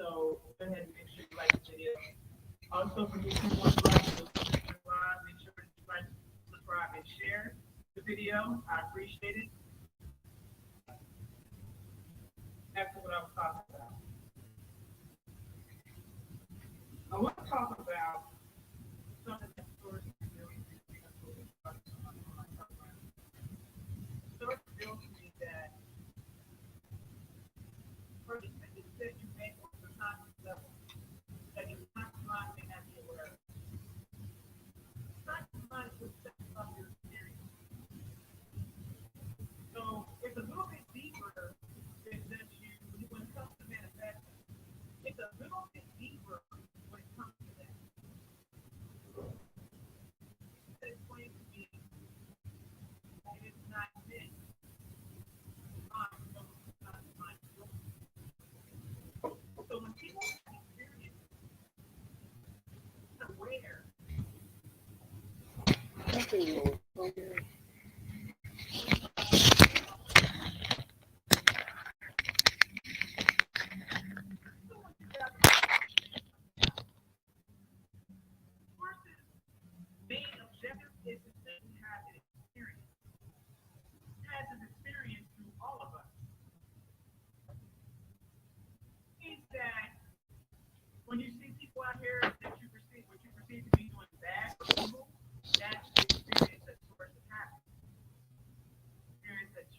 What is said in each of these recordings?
So go ahead and make sure you like the video. Also, for you who want to like it, make sure you like, subscribe, and share the video. I appreciate it. That's what I was talking about. I want to talk about something that stores really stores feel to me that for the decisions that you make on the conscious level, that your conscious mind may not be aware of. Conscious mind is what sets up your experience. So it's a little bit deeper than just you when it comes to manifesting. It's a little bit deeper when it comes to that. Explain to me, it is not this. So when people have experience, aware. Being objective is to simply have an experience. Has an experience through all of us. Means that when you see people out here that you perceive what you perceive to be doing bad or evil, that's the experience that source has. Experience that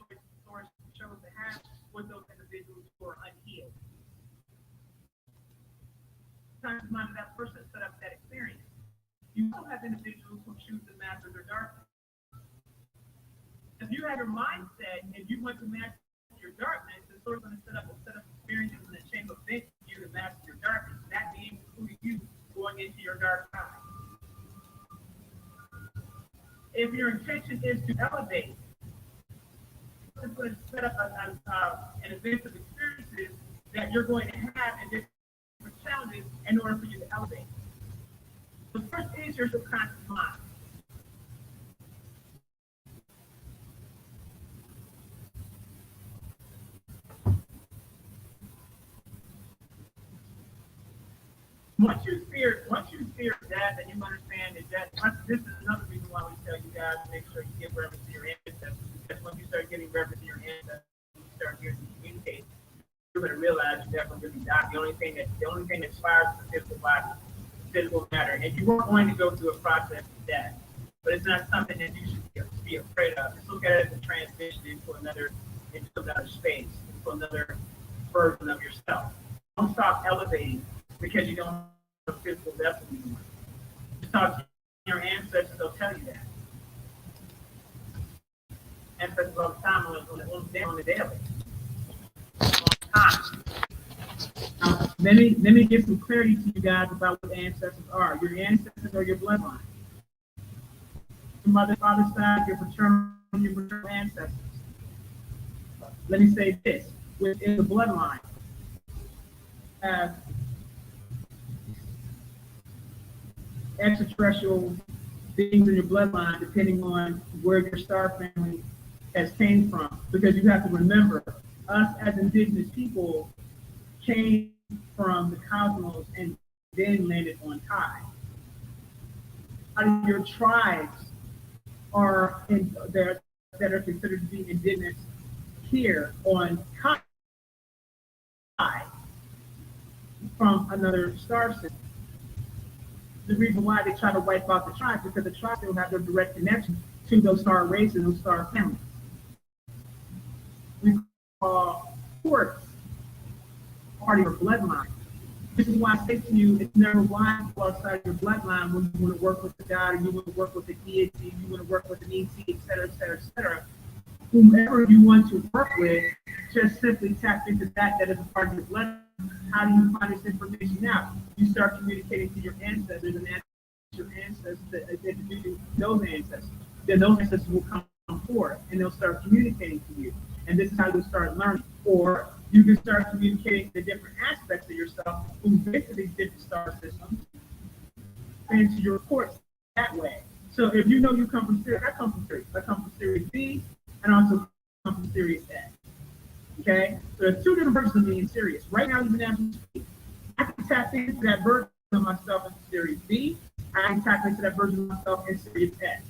source chose to have with those individuals who are unhealed. Sometimes mind of that person set up that experience. You also have individuals who choose to master their darkness. If you have your mindset and you want to master your darkness, the source is going to set up a set of experiences in the shape of things for you to master your darkness. That being including you going into your dark side. If your intention is to elevate, it's going to set up an event of experiences that you're going to have and different challenges in order for you to elevate. The first is your subconscious mind. Once you fear death, and you understand that this is another reason why we tell you guys to make sure you give reverence to your ancestors. Because when you start getting reverence to your ancestors, you start hearing them communicate, you're going to realize you never really die. The only thing that expires is the physical body, physical matter, and you weren't going to go through a process of death. But it's not something that you should be afraid of. Just look at it as a transition into another space, into another version of yourself. Don't stop elevating because you don't have a physical vessel anymore. Just talk to your ancestors, they'll tell you that. Ancestors all the time on the daily. All the time. Let me give some clarity to you guys about what ancestors are. Your ancestors are your bloodline. Your mother, father's side, your paternal ancestors. Let me say this: within the bloodline, extraterrestrial beings in your bloodline, depending on where your star family has came from. Because you have to remember, us as indigenous people came from the cosmos and then landed on Kai. Your tribes are that are considered to be indigenous here on Kai from another star system. The reason why they try to wipe out the tribes is because the tribes don't have their direct connection to those star races, those star families. We call courts part of your bloodline. This is why I say to you, it's never wise to go outside your bloodline when you want to work with the God, or you want to work with the deity, you want to work with an ET, et cetera, et cetera, et cetera. Whomever you want to work with, just simply tap into that is a part of your bloodline. How do you find this information out? You start communicating to your ancestors and ask your ancestors to introduce those ancestors. Then those ancestors will come forth and they'll start communicating to you. And this is how you'll start learning. Or you can start communicating the different aspects of yourself who fit to these different star systems into your reports that way. So if you know you come from Sirius, I come from Sirius. I come from Sirius B and also come from Sirius A. Okay? So there's two different versions of me in Sirius. Right now, even as we speak, tap into that version of myself in Series B. I can tap into that version of myself in Series S.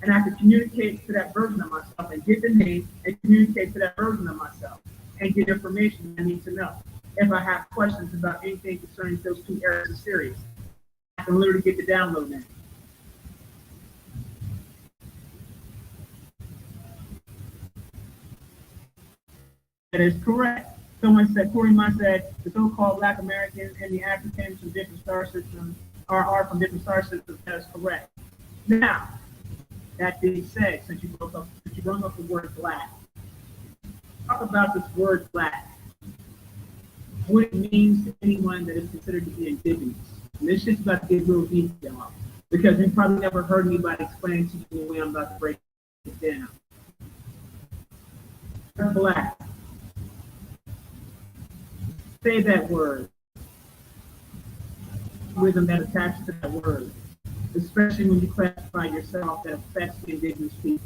And I can communicate to that version of myself and get the name and communicate to that version of myself and get information I need to know. If I have questions about anything concerning those two areas of Series, I can literally get the download now. That is correct. Someone said, Corey Mott said, the so-called Black Americans and the Africans from different star systems are from different star systems. That is correct. Now, that being said, since you brought up the word black, talk about this word black, what it means to anyone that is considered to be indigenous. And this shit's about to get real deep, y'all, because you probably never heard anybody explain to you the way I'm about to break it down. Black. Say that word. Rhythm that attaches to that word, especially when you classify yourself that affects the indigenous people.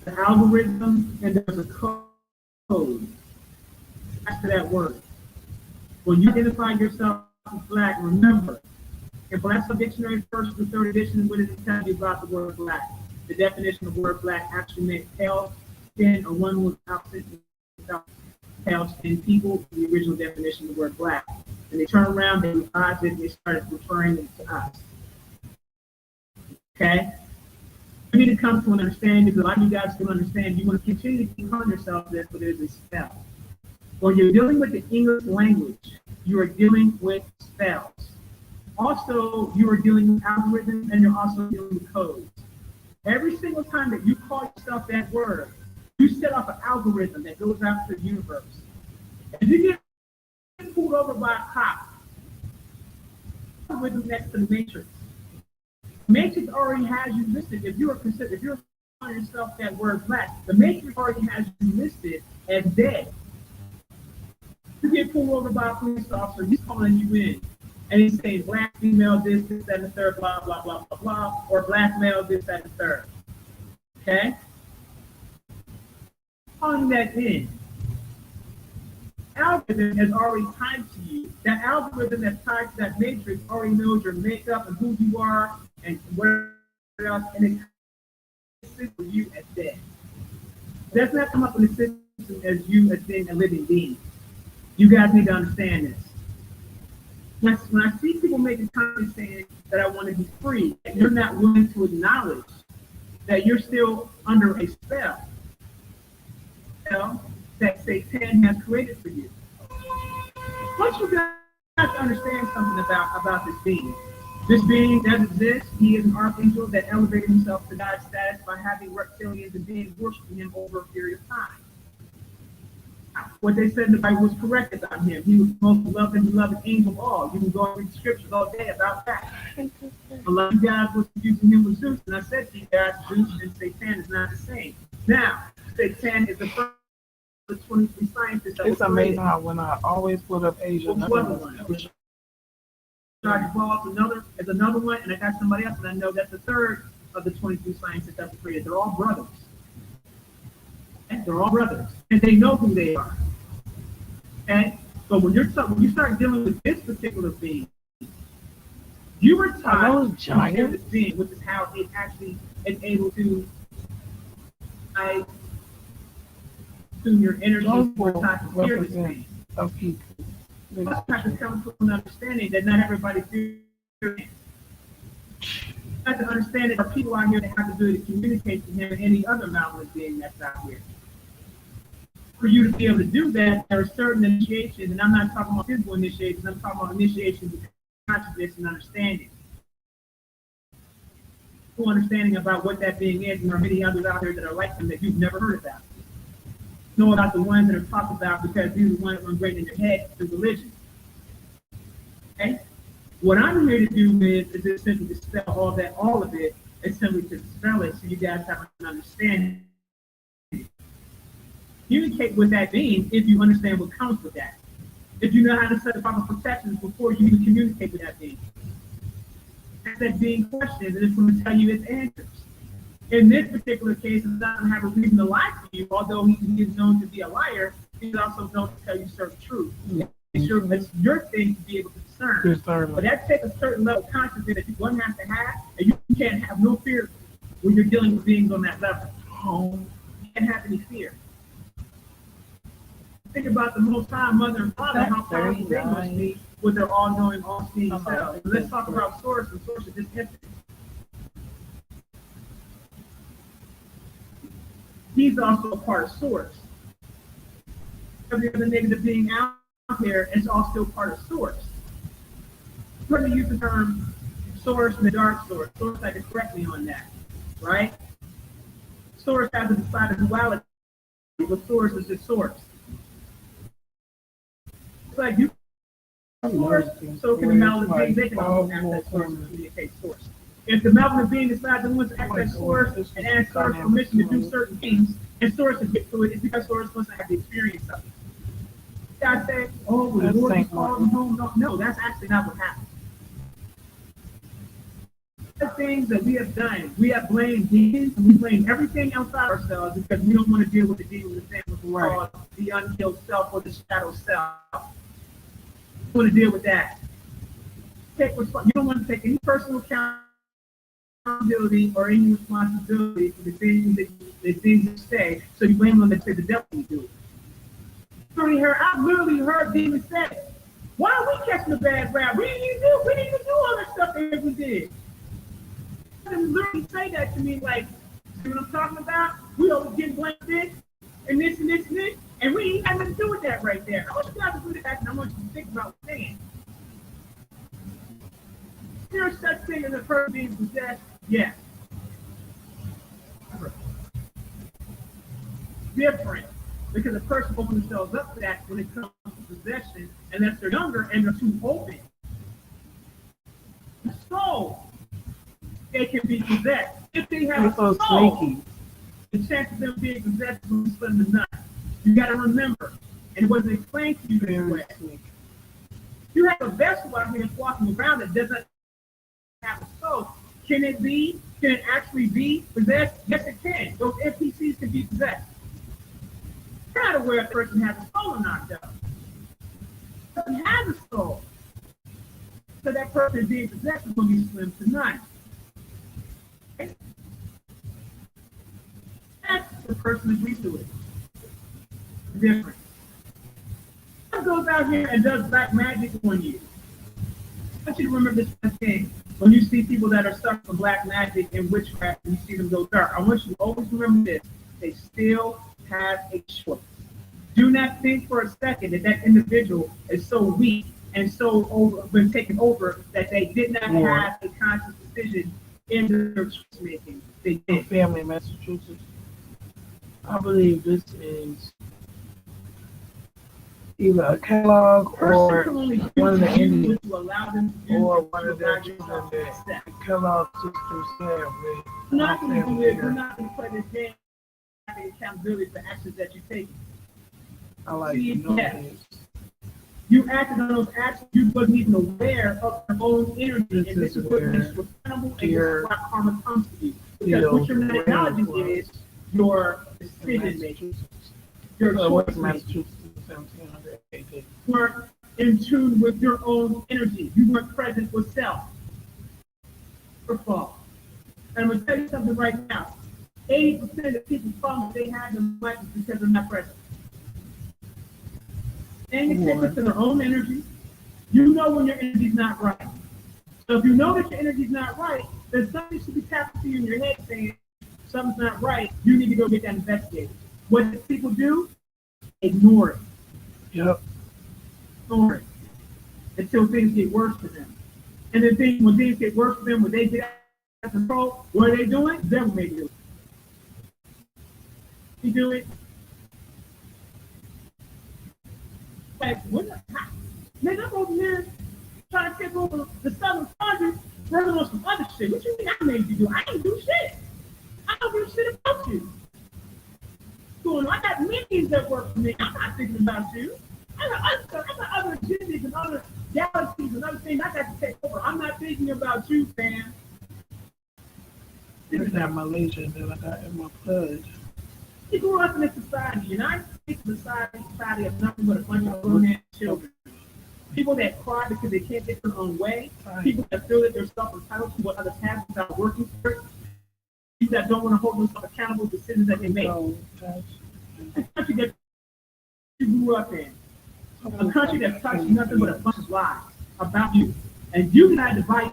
The algorithm, and there's a code attached to that word. When you identify yourself as black, remember, in Black Book Dictionary, first and third edition, what does it tell you about the word black? The definition of the word black actually meant pale skin or one without pale skinned people, the original definition of the word black. And they turned around, they revised it, and they started referring it to us. Okay? You need to come to an understanding, because a lot of you guys don't understand. You want to continue to keep calling yourself this, but there's a spell. When you're dealing with the English language, you are dealing with spells. Also, you are dealing with algorithms, and you're also dealing with codes. Every single time that you call yourself that word, you set up an algorithm that goes out to the universe. If you get pulled over by a cop, algorithm next to the matrix. Matrix already has you listed. If you're calling yourself that word black, the matrix already has you listed as dead. You get pulled over by a police officer, he's calling you in, and he's saying black female, this, that, and the third, blah, blah, blah, blah, blah, or black male, this, that, and the third. Okay? Calling that in. Algorithm has already tied to you. That algorithm that's tied to that matrix already knows your makeup and who you are and whatever else, and it sits for you as dead. It does not come up in the system as you as being a living being. You guys need to understand this. When I see people making comments saying that I want to be free, and you're not willing to acknowledge that you're still under a spell that Satan has created for you. Once you guys understand something about this being. This being does exist. He is an archangel that elevated himself to God's status by having reptilians and beings worshiping him over a period of time. What they said in the Bible was correct about him. He was the most beloved and beloved angel of all. You can go and read the scriptures all day about that. A lot of you guys were confusing him with Zeus, and I said to you guys, Zeus and Satan is not the same. Now, Satan is the first of the 23 scientists. It's amazing how when I always put up Asia, Charge Paul is another one, and I got somebody else, and I know that's the third of the 22 scientists that were created. They're all brothers. They're all brothers, and they know who they are. Okay, so when you start dealing with this particular being, you were taught to this being, which is how it actually is able to tune your energy for time to hear this being. Of people. Let's have to come to an understanding that not everybody feels. You have to understand that there are people out here that have to do it to communicate to him and any other mountain being that's out here. For you to be able to do that, there are certain initiations, and I'm not talking about physical initiations, I'm talking about initiations of consciousness and understanding. Full understanding about what that being is, and there are many others out there that are like them that you've never heard about. Know about the ones that are talked about because these are the ones that are ingrained in your head through religion. Okay? What I'm here to do is just simply dispel all of it, and simply to dispel it so you guys have an understanding. Communicate with that being if you understand what comes with that. If you know how to set the proper protections before you even communicate with that being. Ask that being questions, and it's going to tell you its answers. In this particular case, it's not going to have a reason to lie to you, although he is known to be a liar. He's also known to tell you certain truth. It's your thing to be able to discern. But Discernment. that takes a certain level of consciousness that one has to have, and you can't have no fear when you're dealing with beings on that level. Oh, You can't have any fear. Think about the Most High Mother and Father, how powerful they must be with their all-knowing, all-seeing selves. Let's talk about Source, and Source is just infinite. He's also a part of Source. Every other negative being out there is all still part of Source. We're going to use the term Source and the dark Source. Source had to correct me on that, right? Source has a decided duality, but Source is just Source. It's like you Source, so can the malevolent being. They can also access Source and communicate Source. If the malevolent being decides it wants to access Source and ask Source permission to do certain things, and Source is get to it, it's because Source wants to have the experience of it. I say, oh, well, the Lord is calling home. No, that's actually not what happened. The things that we have done, we have blamed demons, and we blame everything outside ourselves because we don't want to deal with the demons and things called the unkilled self or the shadow self. You want to deal with that. You don't want to take any personal accountability or any responsibility for the things that you say, so you blame them and say the devil will do it. I literally heard demons say, why are we catching a bad rap? We didn't even do all that stuff that we did. And literally say that to me, like, see what I'm talking about? We always get blamed this and this and this and this, and we ain't got nothing to do with that right there. I want you guys to do that, and I want you to think about saying. Is there such thing as a person being possessed? Yes. Different. Because a person opens themselves up to that when it comes to possession, unless they're younger and they're too open. So, they can be possessed. If they have a soul, the chance of them being possessed is slim to none. You got to remember, and it wasn't explained to you this way. You have a vessel out here walking around that doesn't have a soul. Can it actually be possessed? Yes, it can. Those NPCs can be possessed. You're not aware if a person has a soul or not, though. The person has a soul. So that person being possessed is going to be slim to none. Okay? That's the person agrees to it. Different. Someone goes out here and does black magic on you. I want you to remember this one thing. When you see people that are stuck from black magic and witchcraft and you see them go dark, I want you to always remember this. They still have a choice. Do not think for a second that that individual is so weak and so been taken over that they did not have a conscious decision in their choice making. They did. Family, Massachusetts. I believe this is either a catalog or one of the Indians or one of their children that the Kellogg sisters have with my family here. We're not going to play this game. Accountability for actions that you take. I like to know this. You acted on those actions. You wasn't even aware of your own energy, and this is what makes you accountable, and this is why karma comes to you. Because what your methodology is your decision making. Your choice making. You weren't in tune with your own energy. You weren't present with self. Your fault. And I'm going to tell you something right now. 80% of people's problems they have in life is because they're not present. And they take it to their own energy. You know when your energy's not right. So if you know that your energy's not right, then something should be tapping to you in your head saying something's not right. You need to go get that investigated. What do people do? Ignore it. Yep. Ignore it until things get worse for them. And then when things get worse for them, when they get out of control, what are they doing? They'll make it. You do it. Like, what the heck? Man, I'm over here trying to take over the Southern Project, working on some other shit. What you mean I made you do? I ain't do shit. I don't give a shit about you. So I got minions that work for me. I'm not thinking about you. I got other agendas and other galaxies and other things I got to take over. I'm not thinking about you, fam. There's that Malaysia that I got in my pledge. You grew up in a society, United States society of nothing but a bunch of grown-ass children. People that cry because they can't get their own way, people that feel that they're self-entitled to what others have without working for it, people that don't want to hold themselves accountable for decisions that they make. A country that you grew up in, a country that touched nothing but a bunch of lies about you, and you decide to buy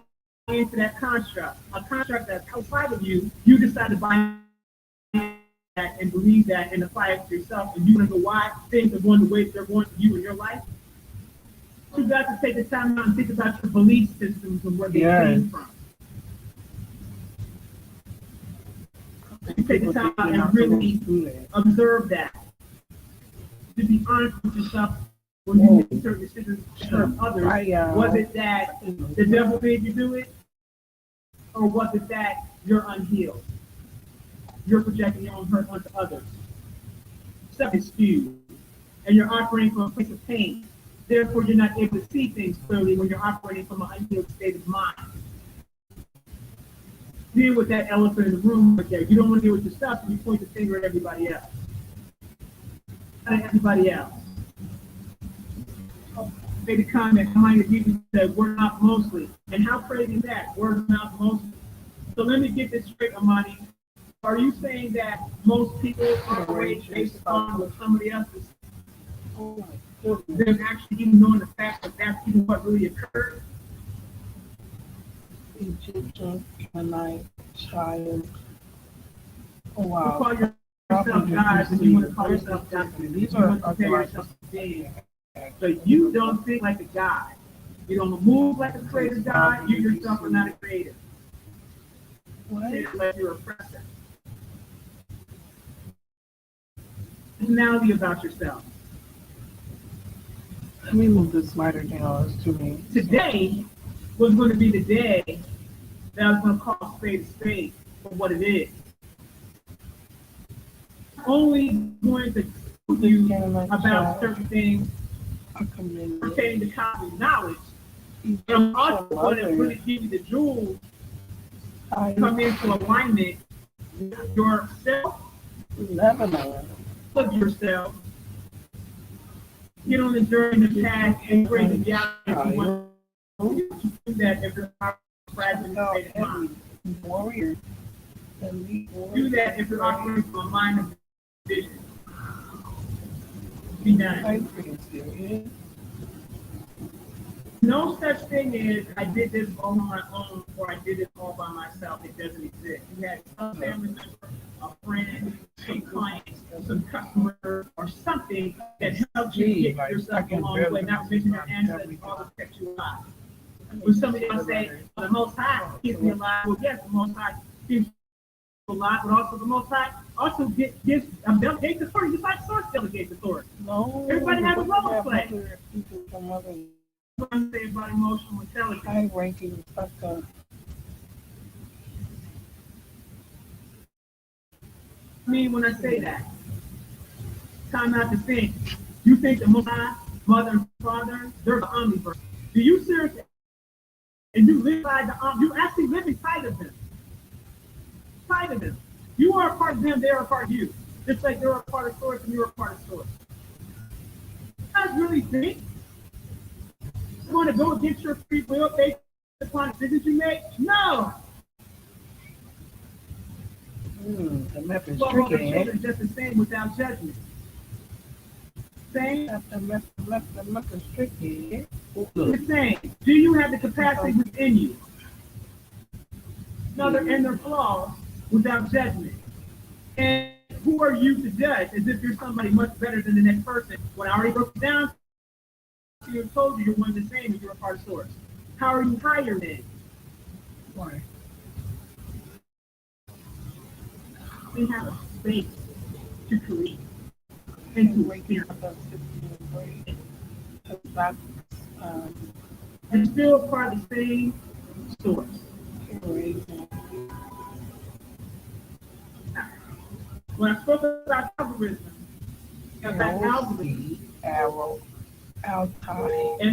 into that construct, a construct that's outside of you, you decide to buy that and believe that and apply it to yourself, and you want to know why things are going the way they're going for you in your life. You got to take the time out and think about your belief systems and where they came from. You take the time out and really observe that. To be honest with yourself when you make certain decisions to serve others. Was it that the devil made you do it? Or was it that you're unhealed? You're projecting your own hurt onto others. Stuff is skewed. And you're operating from a place of pain. Therefore, you're not able to see things clearly when you're operating from an unhealed state of mind. Deal with that elephant in the room right there. You don't want to deal with yourself, so you point the finger at everybody else. At everybody else. Made a comment, Hermione Jesus said, word of mouth mostly. And how crazy is that? Word of mouth mostly. So let me get this straight, Amani. Are you saying that most people operate based upon what somebody else is? Them actually even knowing the fact that that's even what really occurred? Egyptian, Canaanite, child. Oh wow. You call yourself God and you want to call yourself God. These are yourself to so you don't think like a God. You don't move like a creator God. You yourself are not a creator. What? Like you're a oppressor. Personality about yourself. Let me move this lighter down. It's too me. Today was going to be the day that I was going to call spade a spade for what it is. Only going to tell you about certain things pertaining to common knowledge. But I'm also going to really give you the jewels come into alignment with yourself, of yourself. Get on the journey, the path, and bring the reality. You do that if you're operating from a state of mind. Do that if you're operating from a mind of vision. Be done. No such thing as I did this all on my own or I did it all by myself. It doesn't exist. You had some family member, a friend, a client, some customer, or something that helped you get yourself along the way. Not mention your ancestors, all that kept you alive. When somebody else say, well, the Most High keeps me alive, well, yes, the Most High keeps me alive, but also the Most High also gives delegates authority, just like Source delegates authority. No, everybody has a role to play. What I'm saying about emotional intelligence. High ranking factor. I mean, when I say that, time out to think. You think the Most High, Mother and Father, they're the omniverse. Do you seriously? And you live by you actually live inside of them. Inside of them. You are a part of them, they are a part of you. Just like they're a part of Source and you're a part of Source. You guys really think you want to go against your free will based upon decisions you make? No. The map is Well, tricky. children just the same without judgment. Same. The map is tricky. The same. Do you have the capacity within you? No, and their flaws without judgment. And who are you to judge as if you're somebody much better than the next person? When I already broke it down to you and told you you're one of the same and you're a part of Source. How are you higher than? Why? We have a space to create and to experience. And still part of the same Source. When I spoke about algorithm, and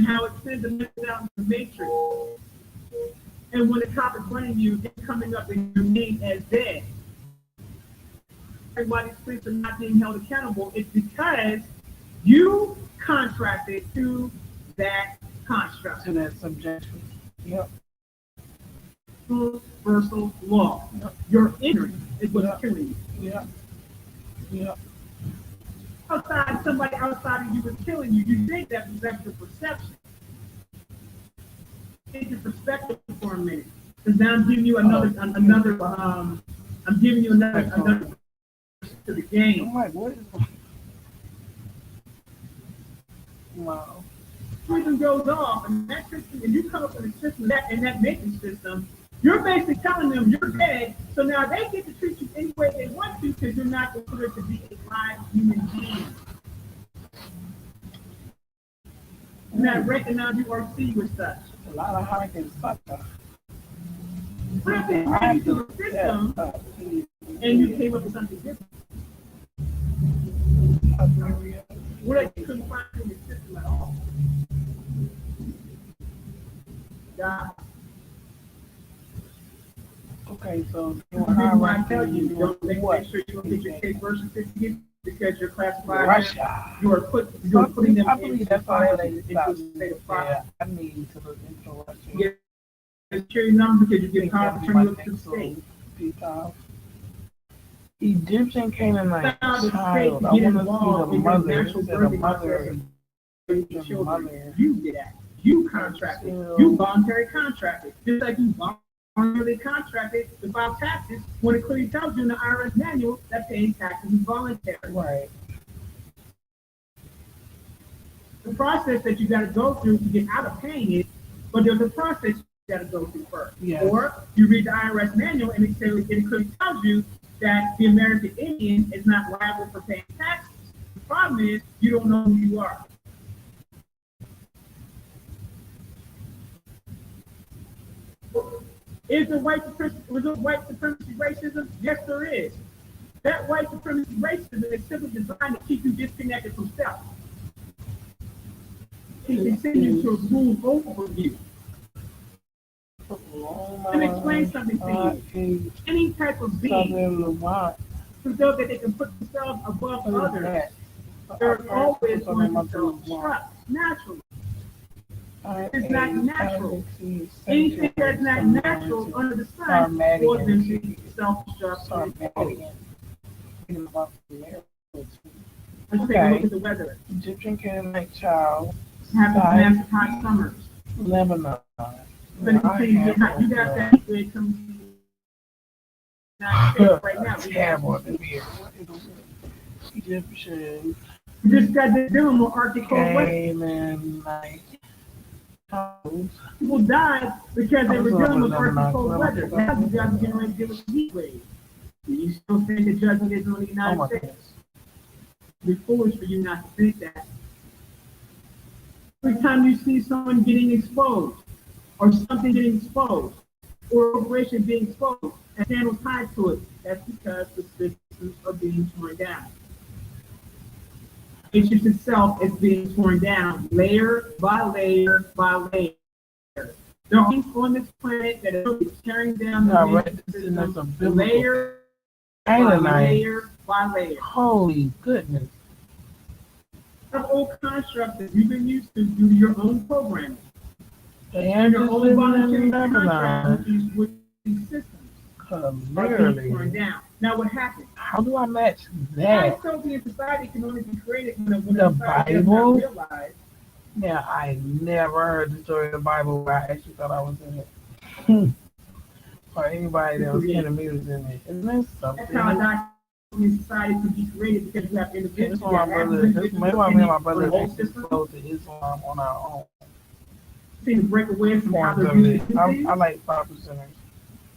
how it sends a message out in the matrix. And when the cop is running you, it's coming up in your name as dead. And why these police are not being held accountable, it's because you contracted to that construct. To that subjection. Yep. Universal law. Yep. Your ignorance is what's Yep. killing you. Yep. Yep. Somebody outside of you was killing you. You think that's your perception. Take your perspective for a minute. Because now I'm giving you another I'm giving you another to the game. I'm like, what is wow. System goes off, and that system, and you come up with a system that making system, you're basically telling them you're dead. So now they get to treat you any way they want to because you're not considered to be a live human being. You're not recognize you or see you as such. A lot of hurricanes sucker. What if they came to a system and you came up with something different? What if you couldn't find in the system at all? God. Okay, so I tell you, don't make sure you don't get your case birth certificate because you're classified. Russia. You are putting them I believe that's why they stopped. Yeah, I need to look into Russia. you get a security number because you get power to turn you up to the state. Egyptian Canaanite child. I want to see the mother. It said a mother. You did that. You contracted. You voluntary contracted. Just like you voluntarily contracted to file taxes when it clearly tells you in the IRS manual that paying taxes is voluntary. Right. The process that you got to go through to get out of paying it, but there's a process you got to go through first. Yes. Or you read the IRS manual and it clearly tells you that the American Indian is not liable for paying taxes. The problem is you don't know who you are. Is there white supremacy racism? Yes, there is. That white supremacy racism is simply designed to keep you disconnected from self. He continues to rule over you. And explain something to you. Any type of being who feel that they can put themselves above others, they're always going to self-destruct naturally. It's not natural. Anything that's not natural under the sun will then be self-destruct. Let's take a look at the weather. Egyptian Canaanite child. Have massive hot summers. Lebanon. You got that it comes right now. Terrible. Egyptian. You just got to deal with Arctic cold weather. Canaanite. People died because they were dealing with Arctic cold weather. Now you guys are getting ready to deal with heat waves. You still think the judgment is on the United States? It's foolish for you not to think that. Every time you see someone getting exposed, or something getting exposed, or a corporation being exposed, and channels tied to it, that's because the systems are being torn down. Nature itself is being torn down, layer by layer by layer. There are things on this planet that are tearing down the system, layer by layer by layer. Holy goodness. Of old constructs that you've been used to due to your own programming. And your own voluntary contracts with these systems. Clearly. Down. Now what happened? How do I match that? Utopian society can only be created when the Bible? Yeah, I never heard the story of the Bible where I actually thought I was in it. Or anybody that was telling me was in it. Isn't that something? That's how a society could be created because you have individuals. That's why my brother actually close to Islam on our own. To break away from how they're doing it. I like 5%.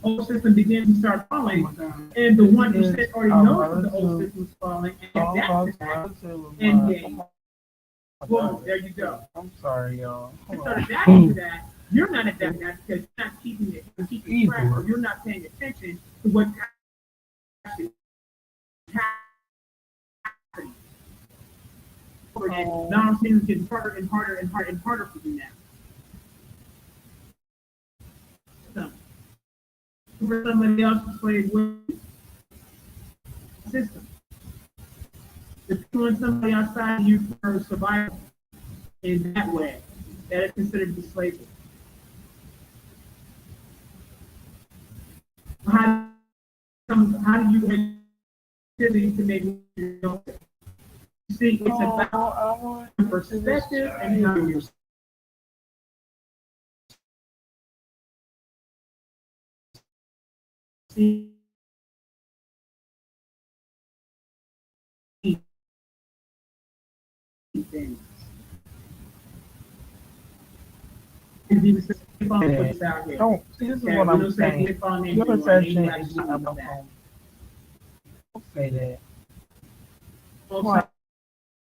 Old system begins to start falling, and the 1% already knows that the old system is falling, and that's and boom, there you go. I'm sorry, y'all. And so adapting to that, you're not adapting to that because you're not keeping track, or you're not paying attention to what's actually happening. Now I'm saying it's getting harder and harder and harder and harder for you now. For somebody else's slave system. Depending on somebody outside you for survival in that way. that is considered to be slavery. How do you ability to make you know? See, it's about perspective and how you're seeing things. And he was saying, put this out here. Don't see. This is what I'm saying. Your perception is not about home. Don't say that. Why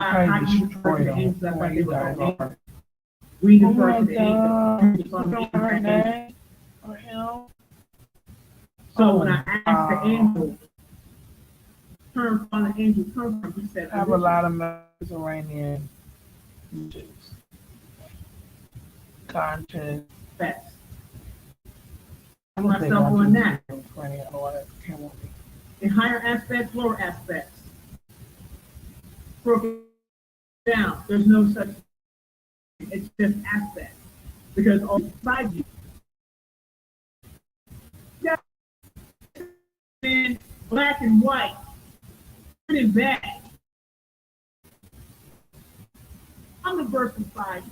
How you you destroy them? Why you guys are? We Oh defer my to the God! angel. You don't her name or him? So when I asked the angel, term on the angel come from, he said, I have a lot of Mediterranean dishes. Conscious. facts. I don't think Myself I'm on that. In higher aspects, lower aspects. Broken down. There's no such thing. It's just aspects. Because all inside you. Yeah. And black and white. Good and bad. I'm the versified.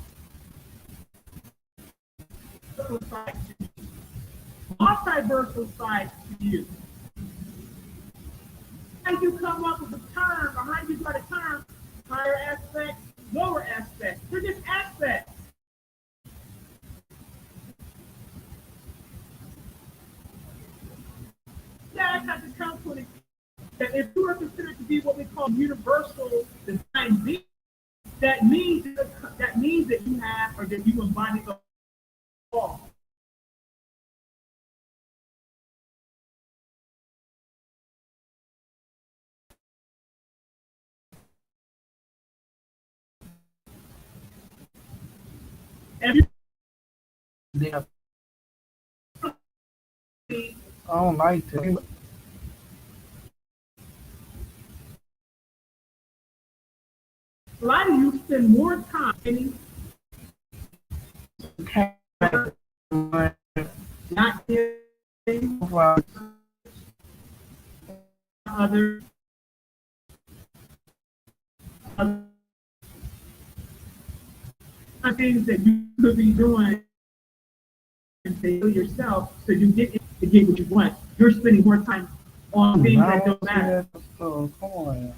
Multiversal side to you. How you come up with a term, or how you got a term, higher aspects, lower aspects. They're just aspects. Yeah, I have to come to it. That if you are considered to be what we call universal divine being, that means that you have or that you embody the all. Every Yeah. I don't like to. a lot of you spend more time not giving other things that you could be doing and say to yourself so you get to get what you want. You're spending more time on things that don't matter. Oh, come on.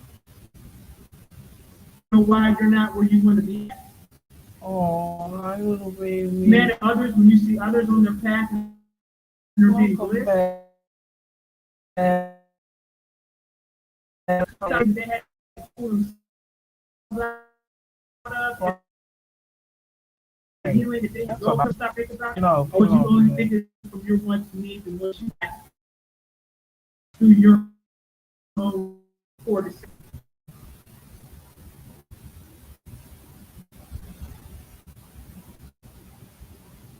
You know why you're not where you want to be at. Oh, my little baby. Mad at others when you see others on their path and they're being bliss. They had healing that they go stop thinking about. Or you only think it's from your wants, needs, and what you have through your own core decision.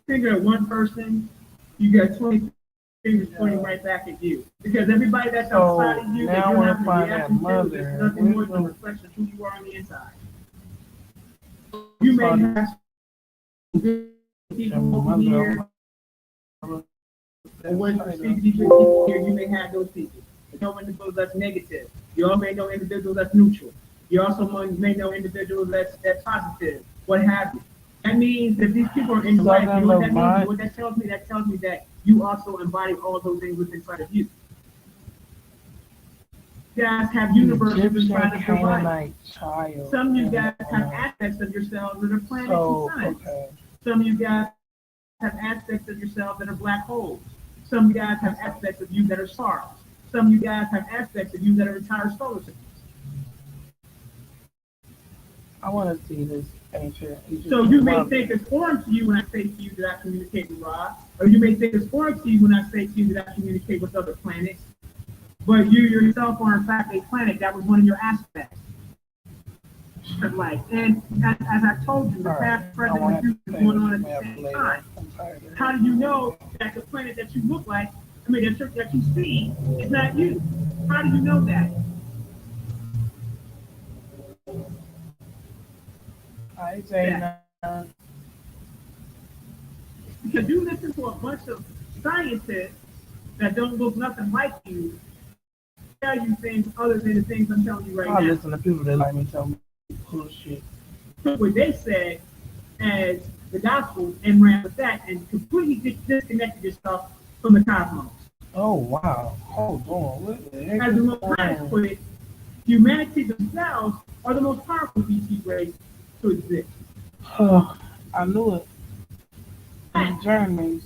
Figure at one person, you got 20 fingers pointing right back at you. Because everybody that's outside of you, that you're not reacting to, is nothing more than a reflection of who you are on the inside. You may have people over here, or when you speak to people here, you may have those people. You know individuals that's negative. You also may know individuals that's neutral. You also may know individuals that's positive, what have you. That means that these people are in your life. You know what that means? What that tells me? That tells me that you also embody all those things within inside of you. You guys have universes inside of your life. Some of you guys have aspects of yourselves that are planets and suns. Okay. Some of you guys have aspects of yourself that are black holes. Some of you guys have aspects of you that are stars. Some of you guys have aspects of you that are entire solar systems. I want to see this ancient Egyptian. So you may think it's foreign to you when I say to you that I communicate with Ra, or you may think it's foreign to you when I say to you that I communicate with other planets. But you yourself are in fact a planet. That was one of your aspects of life. And as I told you, the past, present, and future is going on at the same time. How do you know that the planet that you look like, that you see, is not you? How do you know that? I say Because you listen to a bunch of scientists that don't look nothing like you tell you things other than the things I'm telling you right I now. listen to people that like me tell me bullshit. What they said as the gospel and ran with that and completely disconnected yourself from the cosmos. Oh wow. Hold on. What the heck As the is most going science on? put it, humanity themselves are the most powerful species race to exist. I knew it. The Germans,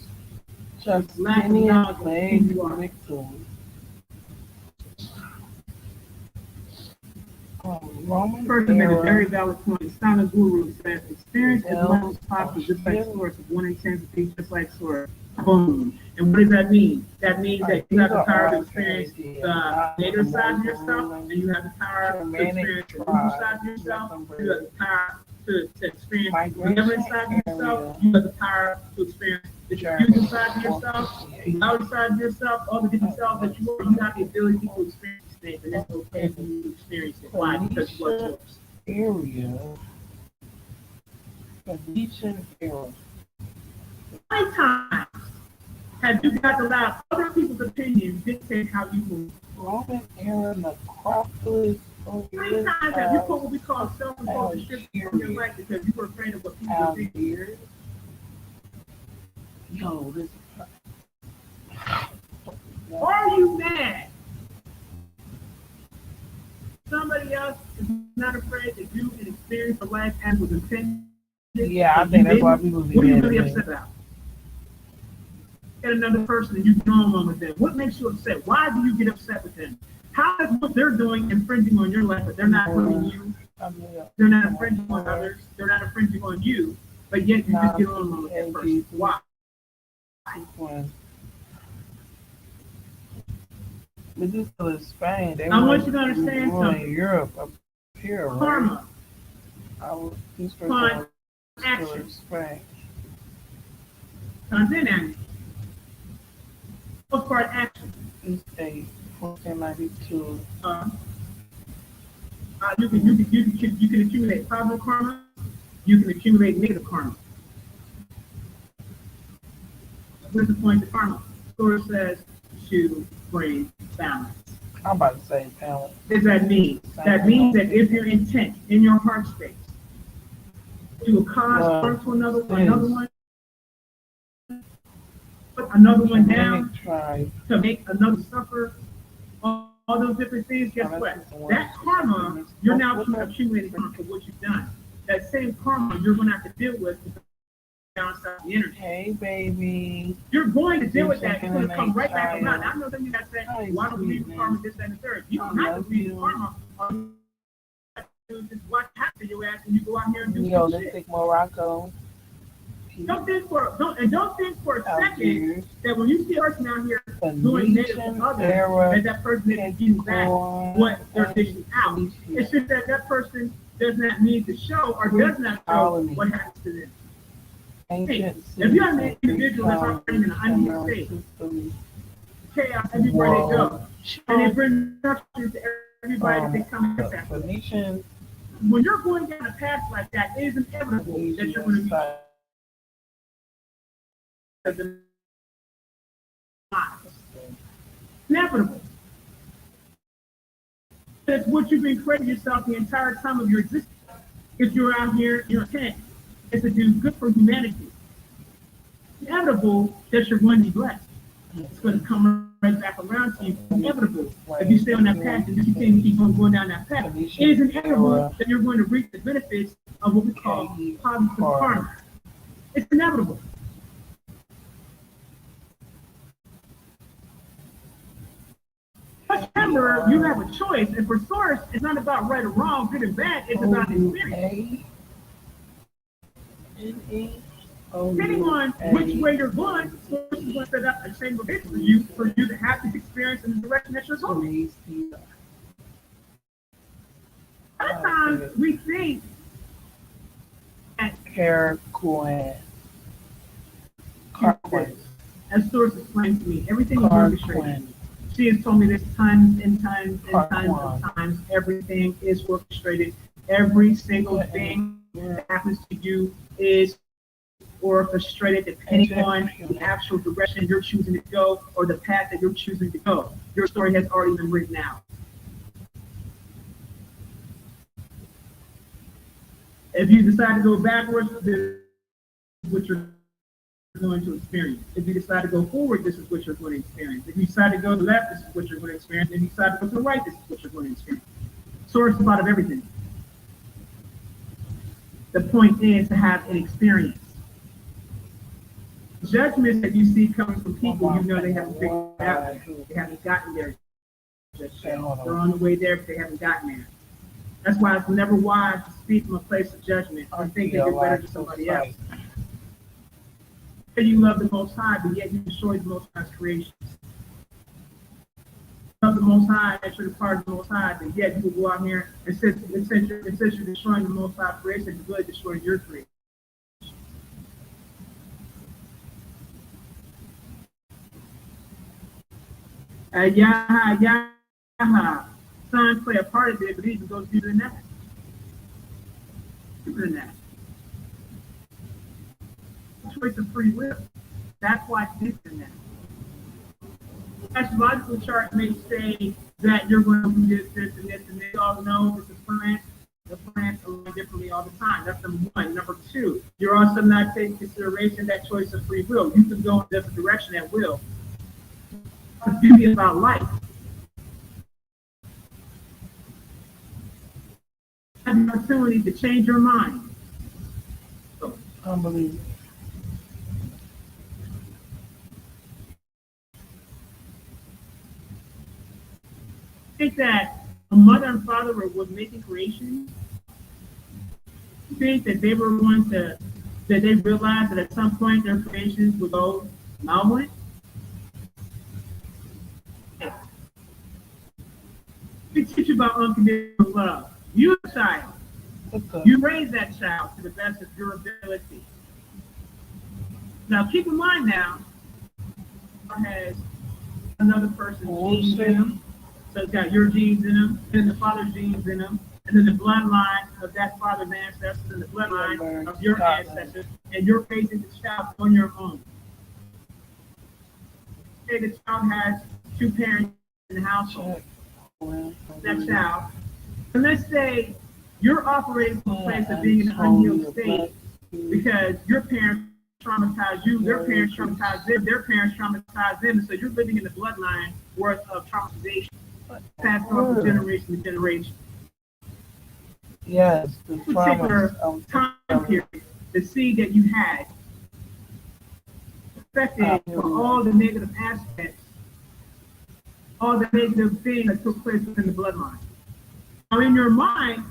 Lack of Justinian knowledge of who plagued you are. victims. Roman Person made a very era valid point. Simon Guru says, experience is much as possible, just like Australia. source of one intensity, just like source. Boom. And what does that mean? That means that you have the power to experience the native side of yourself, and you have the power to experience the lunar side of yourself, you have the power to experience the benevolent side of yourself, you have the power to experience the diffusion side of yourself, the outer side of yourself, all the different selves that you are. You have the ability to experience things, and it's okay for you to experience it. Why? Because you are yours. Area. Phoenician era. Many times have you got to allow other people's opinions dictate how you move? Roman era necropolis. Many times have you put what we call self-imposed restrictions in your life because you were afraid of what people think? Algiers. Yo, this. Are you mad? Somebody else is not afraid to do and experience a life as was intended. Yeah, I think that's why people be What are you mad really at me. upset about? Get another person and you get on with them. What makes you upset? Why do you get upset with them? How is what they're doing infringing on your life, but they're not hurting you? They're not infringing on others. They're not infringing on you, but yet you just get on with that person. Why? But this still is Spain. They I want you to understand something. Europe up here, right? Karma, This person Fine. was still action, in Spain. comes in action. What's part action? This day, 1492. You can accumulate positive karma. You can accumulate negative karma. What's the point of karma? Story says to bring balance. I'm about to say balance. What does that mean? That means that if your intent in your heart space to cause hurt to another one, put another one down, to make another suffer, all those different things, guess what? That karma, you're now accumulating karma for what you've done. That same karma you're going to have to deal with downside of the energy. Hey, baby. You're going to deal with that. It's going to come right back around. I know some of you guys say, why don't we believe karma, this, that, and the third? You don't have to believe karma. Just watch happen to your ass and you go out here and do some shit. Neolithic Morocco. Don't think for a second that when you see a person out here doing native to others, that person is getting back what they're dishing out. It's just that person does not need to show or does not show what happens to them. Hey, if you're an individual that's operating in an uneven state, chaos everywhere they go, and they bring structure to everybody that they come in contact with. When you're going down a path like that, it is inevitable that you're going to be inevitable. That's what you've been creating yourself the entire time of your existence. If you're out here, your intent is to do good for humanity. It's inevitable that you're going to be blessed. It's going to come right back around to you. It's inevitable. If you stay on that path and you continue to keep on going down that path, it is inevitable that you're going to reap the benefits of what we call positive karma. It's inevitable. Remember, you have a choice, and for Source, it's not about right or wrong, good and bad, it's about experience. Depending on which way you're going, Source is going to set up a chamber for you to have this experience in the direction that you're going. Sometimes we think that as Source explained to me, everything is orchestrated. She has told me this times and times and times and times. Everything is orchestrated. Every single thing that happens to you is or frustrated depending on the actual direction you're choosing to go or the path that you're choosing to go. Your story has already been written out. If you decide to go backwards, this is what you're going to experience. If you decide to go forward, this is what you're going to experience. If you decide to go to the left, this is what you're going to experience. If you decide to go to the right, this is what you're going to experience. Source is out of everything. The point is to have an experience. Judgments that you see coming from people, you know they haven't figured it out. They haven't gotten there just yet. They're on the way there, but they haven't gotten there. That's why it's never wise to speak from a place of judgment or think that you're better than somebody else. You love the Most High, but yet you destroy the Most High's creations. You love the Most High, that you're the part of the Most High, but yet you will go out here and since you're destroying the Most High creation, you're really destroying your creation. Signs play a part of it, but it even goes deeper than that. Deeper than that. Choice of free will. That's why it's deeper than that. Astrological chart may say that you're going to do this, this, and this, and they all know this is plants. The plants align differently all the time. That's number one. Number two, you're also not taking consideration that choice of free will. You can go in a different direction at will. The beauty about life. Have the opportunity to change your mind. So, unbelievable. I think that a mother and father were making creation. I think that they were ones that they realized that at some point their creations would go malevolent. We teach you about unconditional love. You're a child. You raise that child to the best of your ability. Now, keep in mind now, has another person's genes in them. So it's got your genes in them, and then the father's genes in them, and then the bloodline of that father's ancestors, and the bloodline of your ancestors, and you're raising the child on your own. Say the child has two parents in the household. That child. And let's say you're operating from a place of being in an unhealed state because your parents traumatized you, their parents traumatized them, their parents traumatized them, and so you're living in the bloodline worth of traumatization, passed on from generation to generation. Yes, the particular time period, the seed that you had affected for all the negative aspects, all the negative things that took place within the bloodline. Now, in your mind,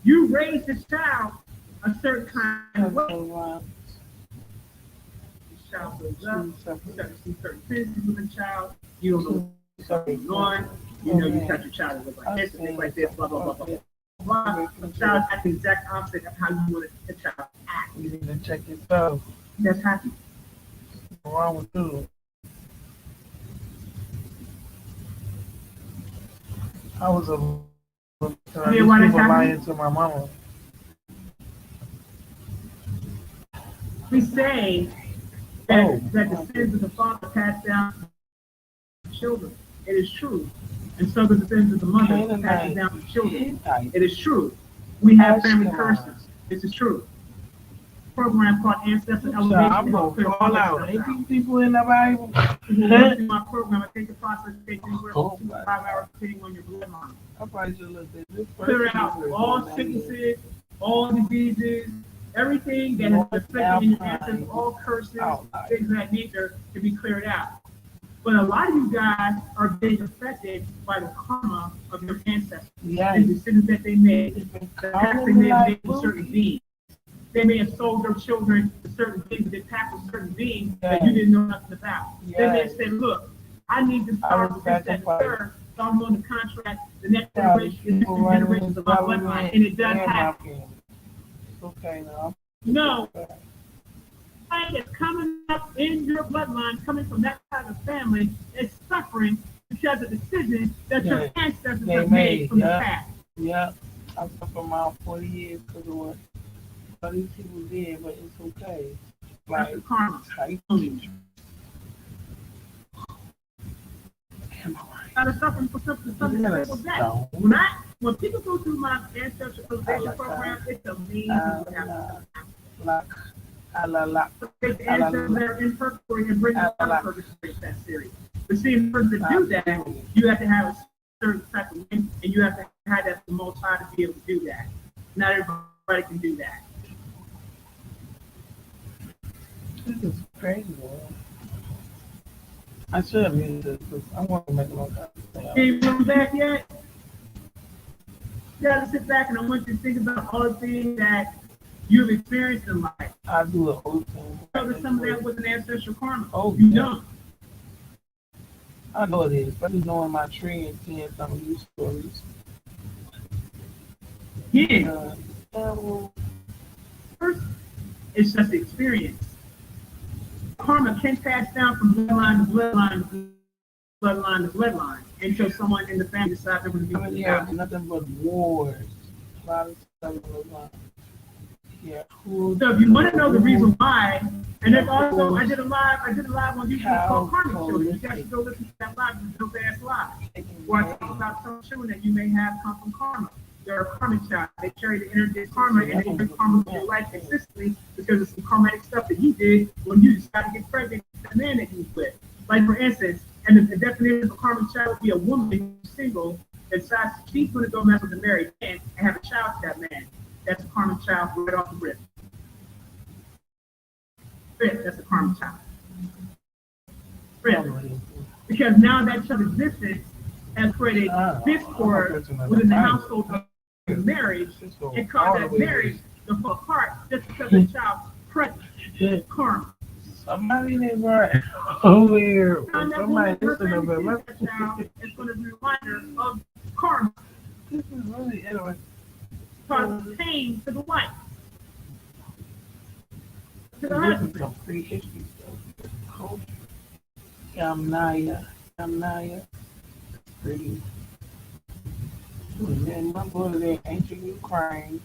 you raised this child a certain kind of way. This child goes up, you start to see certain things with the child. You don't know what's going on. You know, you got your child to look like this, and like this, blah, blah, blah, blah, blah. The child acts the exact opposite of how you want the child to act. You need to check yourself. That's happening. What's wrong with you? I was lying to my mama. We say that the sins of the father pass down to children. It is true. And so do the sins of the mother passes down to children. It is true. We have family curses. This is true. Program called Ancestry Elevation. I'm going to call out. Ain't these people in the Bible? In my program, I think the process takes anywhere from 2 to 5 hours depending on your bloodline. I probably should look at this. Clear out all sicknesses, all diseases, everything that has affected your ancestors, all curses, things of that nature to be cleared out. But a lot of you guys are being affected by the karma of your ancestors and the decisions that they made, the acts they may have made with certain beings. They may have sold their children to certain things, they packed with certain beings that you didn't know nothing about. They may have said, look, I need this power for this, that, and third, so I'm going to contract the next generation, the next generations of my bloodline, and it does happen. Okay, now. No. That's coming up in your bloodline, coming from that type of family, is suffering because of decisions that your ancestors have made from the past. Yeah, I've suffered around 40 years because of what these people did, but it's okay. That's the karma. Out of suffering for something simple as that. When people go through my ancestral cultivation program, it's amazing what happens. Take the ancestors that are in purgatory and bring them out of purgatory. That series. But see, in order to do that, you have to have a certain type of name, and you have to have that the Most High to be able to do that. Not everybody can do that. This is crazy. I should have muted this because I want to make a long time. You ain't come back yet? You gotta sit back and I want you to think about all the things that you've experienced in life. I do the whole thing. Whether some of that was an ancestral karma. Oh, you yeah. don't. I know it is, but just knowing my tree and seeing some of these stories. Yeah. First, it's just experience. Karma can pass down from bloodline to bloodline to bloodline to bloodline until someone in the family decides they're going to be nothing but wars. A lot of stuff going on. Yeah. So if you want to know the reason why, and then also I did a live on YouTube called Karma Children. You guys should go listen to that live, it's a dope ass live. Where I talk about some children that you may have come from karma. They're a karma child. They carry the energy of karma and they bring karma to your life consistently because of some karmatic stuff that you did when you decided to get pregnant with the man that you was with. Like for instance, and the definition of a karma child would be a woman who's single that decides she's going to go mess with a married man and have a child with that man. That's a karma child right off the rip. That's a karma child. Rip. Because now that child's existence has created discord within the household of marriage and caused that marriage to fall apart just because the child's present karma. Somebody named right over here. Somebody listen to that child is going to be a reminder of karma. This is really interesting. Causes pain to the wife. To the This husband. is some free history stuff. Culture. Yamnaya. Pretty. And then my brother there, ancient Ukraine.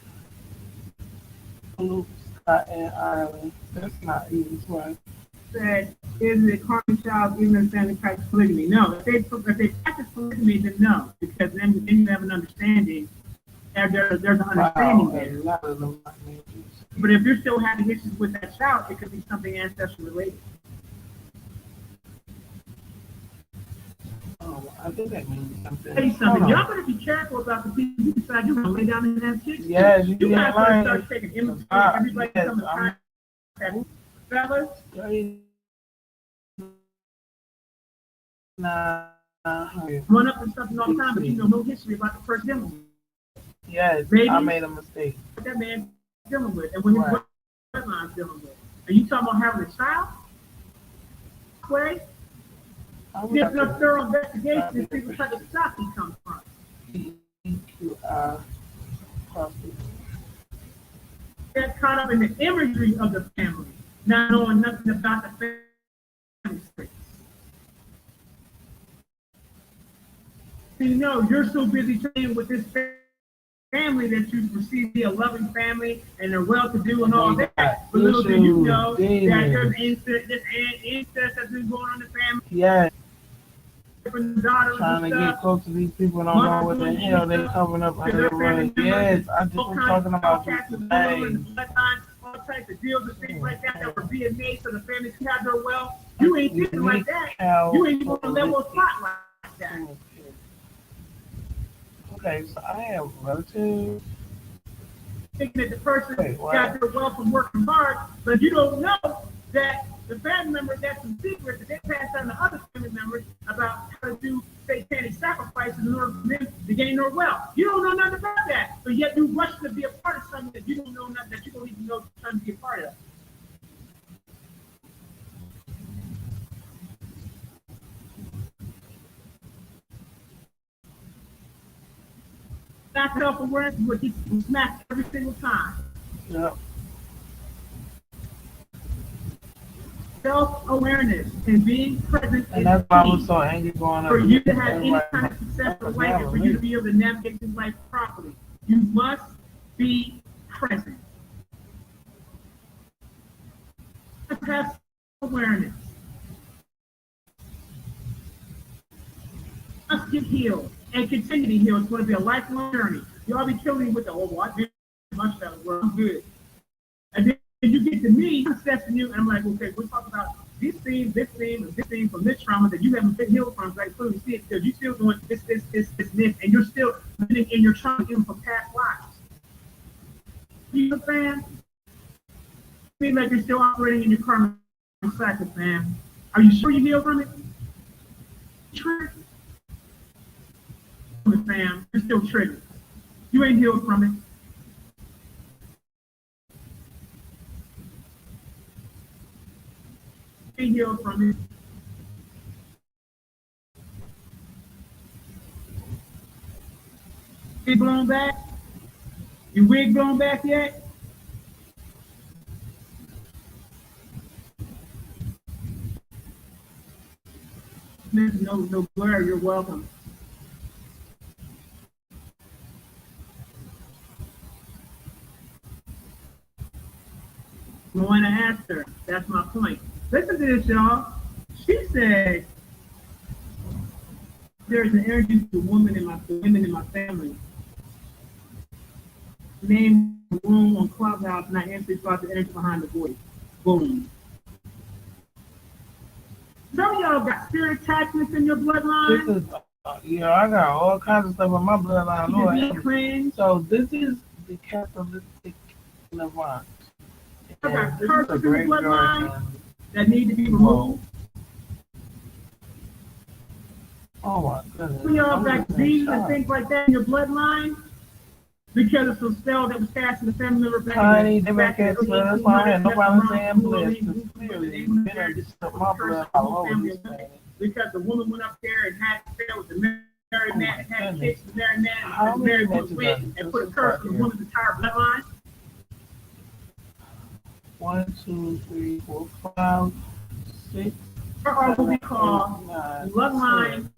Luke, Scott, and Ireland. That's not even right. Said, is the karma child even understanding practice polygamy? No, if they practice polygamy, then no, because then you have an understanding. There's an understanding there. But if you're still having issues with that child, it could be something ancestral related. Oh, I think that means something. Tell you something, y'all better be careful about the people who decide you're gonna lay down and have kids. Yes, you gotta start taking inventory. Everybody comes to contact. Fellas, run up and stuff all the time, but you know no history about the first demo. Yes, Maybe I made a mistake. What that man dealing with, and what his bloodline's dealing with. Are you talking about having a child? Clay? There's no thorough investigation to see what type of stock he comes from. Get caught up in the imagery of the family, not knowing nothing about the family space. You know, you're so busy playing with this family that you perceive to be a loving family and they're well-to-do and all that. But little do you know that there's incest that's been going on in the family. Yes. Trying to get close to these people and don't know what the hell they're covering up under the rug. Yes, I just was talking about this today. All types of deals and things like that were being made so the families can have their wealth. You ain't thinking like that. You ain't even on a level of spot like that. Okay, so I have relatives. Thinking that the person got their wealth from working hard, but you don't know that the family member got some secrets that they passed on to other family members about how to do satanic sacrifices in order for them to gain their wealth. You don't know nothing about that, but yet you rush to be a part of something that you don't know nothing, that you don't even know you're trying to be a part of. That self-awareness is what gets you smacked every single time. Yep. Self-awareness and being present and that's why I was so angry going up. For you to have any kind of success in life and for you to be able to navigate this life properly, you must be present. have awareness. Must get healed and continue to heal. It's going to be a lifelong journey. Y'all be killing me with the, oh, I did much better. Well, I'm good. And then you get to me, I'm assessing you, and I'm like, okay, we're talking about this theme, and this theme from this trauma that you haven't been healed from. So I clearly see it because you're still doing this, and you're still living in your trauma even from past lives. You know what I'm saying? Seems like you're still operating in your karma cycle, man. Are you sure you healed from it? Triggered. Fam, you're still triggered. You ain't healed from it. You ain't healed from it. Wig blown back? Your wig blown back yet? No blur, you're welcome. I want to ask her. That's my point. Listen to this, y'all. She said, there's an energy to women in my family. Name the room on Clubhouse, and I answered about the energy behind the voice. Boom. Some of y'all got spirit attachments in your bloodline. Yeah, I got all kinds of stuff in my bloodline, Lord. So this is the capitalistic Levant. I got curses in the bloodline that need to be removed. Oh my goodness. Some of y'all got diseases and things like that in your bloodline because of some spell that was cast in the family member back in the back in the that's why I had no problem saying bliss. It's clearly been just my blood all over this thing. Because the woman went up there and had to stay with the married man and had kids with the married man and the married woman went and put a curse on the woman's entire bloodline. 1, 2, 3, 4, 5, 6. There are what we call bloodline.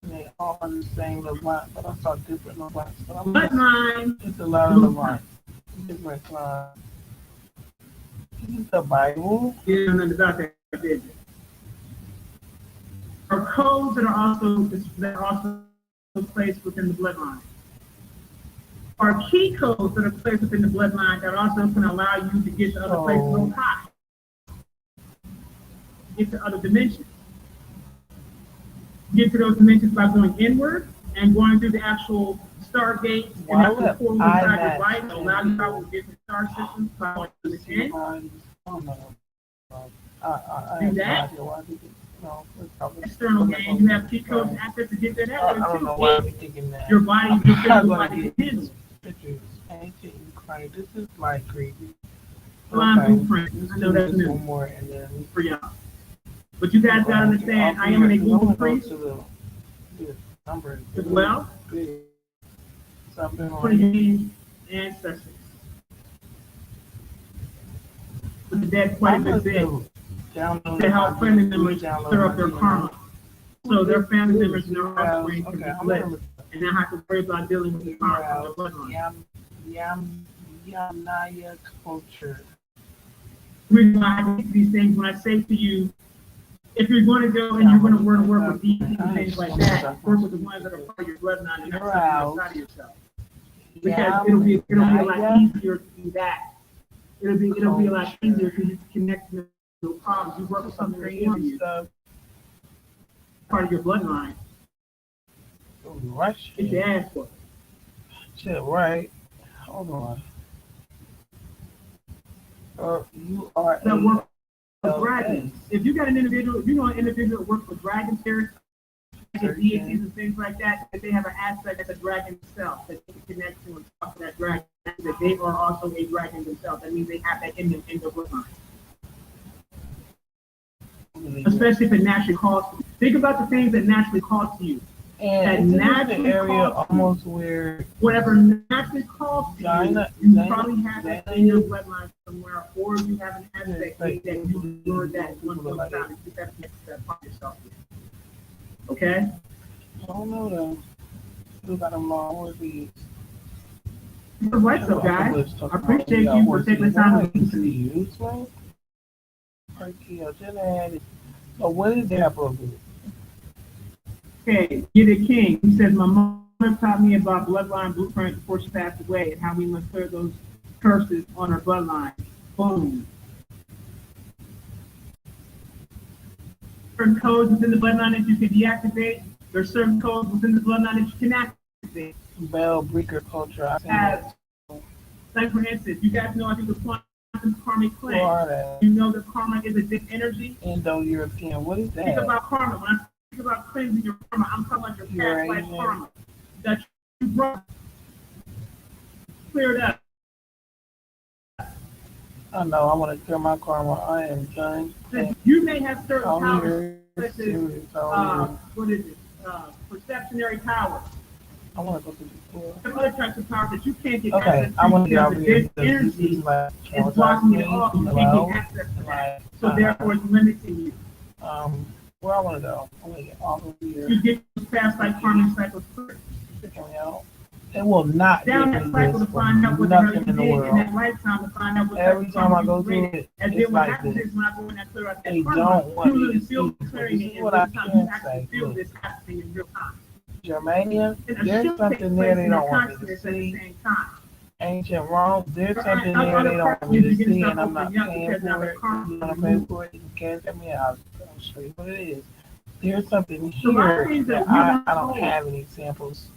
They all are the same Levant, but I saw different Levants. Bloodline. It's a lot of Levant. Different line. This is the Bible. You don't know about that, did you? Are codes that are also placed within the bloodline. Are key codes that are placed within the bloodline that also can allow you to get to other places on high. Get to other dimensions. Get to those dimensions by going inward and going through the actual stargates and actual portals inside your life that allow you to travel to different star systems by going to the end. Do that. External game, you have key codes and access to get there that way too. I don't know why I'm thinking that. Your body, your physical body can handle. Pictures. This is like creepy. Blind blueprint. I know that's new. One more and then for y'all. But you guys gotta understand, I am an Google priest as well. Putting ancestors. With the dead quite a bit to help family members clear up their karma. So their family members and their offspring can be blessed and not have to worry about dealing with the karma from their bloodline. Yamnaya culture. The reason why I do these things, when I say to you, if you're going to go and you're going to work with these and things like that, work with the ones that are part of your bloodline and not something outside of yourself. Because it'll be a lot easier to do that. It'll be a lot easier because you can connect to the problems. You work with something very easy. Part of your bloodline. Get your ass for it. Shit, right. Hold on. You are that work with dragons. If you got an individual, if you know an individual that works with dragon spirits, deities and things like that, that they have an aspect of the dragon itself that they can connect to and talk to that dragon, that they are also a dragon themselves. That means they have that in their bloodline. Especially if it naturally calls to you. Think about the things that naturally call to you. And that naturally area almost where whatever naturally calls to you probably have that in your bloodline somewhere, or you have an aspect that you learned that one time and you have to connect to that part of yourself. Okay? I don't know though. Still got a long way to be. What's up, guys? I appreciate you for taking the time to listen to me. Perky or just had it. But what is that book? Okay, Get It King. He says, my mother taught me about bloodline blueprint before she passed away and how we must clear those curses on our bloodline. Boom. Certain codes within the bloodline that you can deactivate. There's certain codes within the bloodline that you can activate. Bell Breaker culture. I think As, like for instance, you guys know I think the quantum karmic cleanse. Florida. You know that karma is a dick energy. Indo-European. What is that? Think about karma. When I think about cleansing your karma, I'm talking about your past life karma that you brought cleared up. I know. I want to clear my karma. I am done. You may have certain powers, such as what is it? Perceptionary powers. I want to go to the floor. Some other types of powers that you can't get Okay, access to. I want to get over here. This energy is blocking it off. You can't get access to that. So therefore, it's limiting you. Where I want to go? I want to get off of here. You get past like karmic cycles clear. It will not down that cycle to find out what the hell you did in that lifetime to find out what every time I go through it, and then what happens is when I go in that clear out that they karma, don't want you me really to feel see clearing it in what real I time. can You actually say. feel this happening in real time. Germania, And a there's shift takes something place there they in your don't want me to consciousness at the see. same time. Ancient Rome, there's something Other there they don't parts want me of to you begin see, to and I'm not open up paying because now for the it. karma You want to pay for it? You can't tell me. I'll show you what it is. There's something So a lot of here things that that I don't have any samples.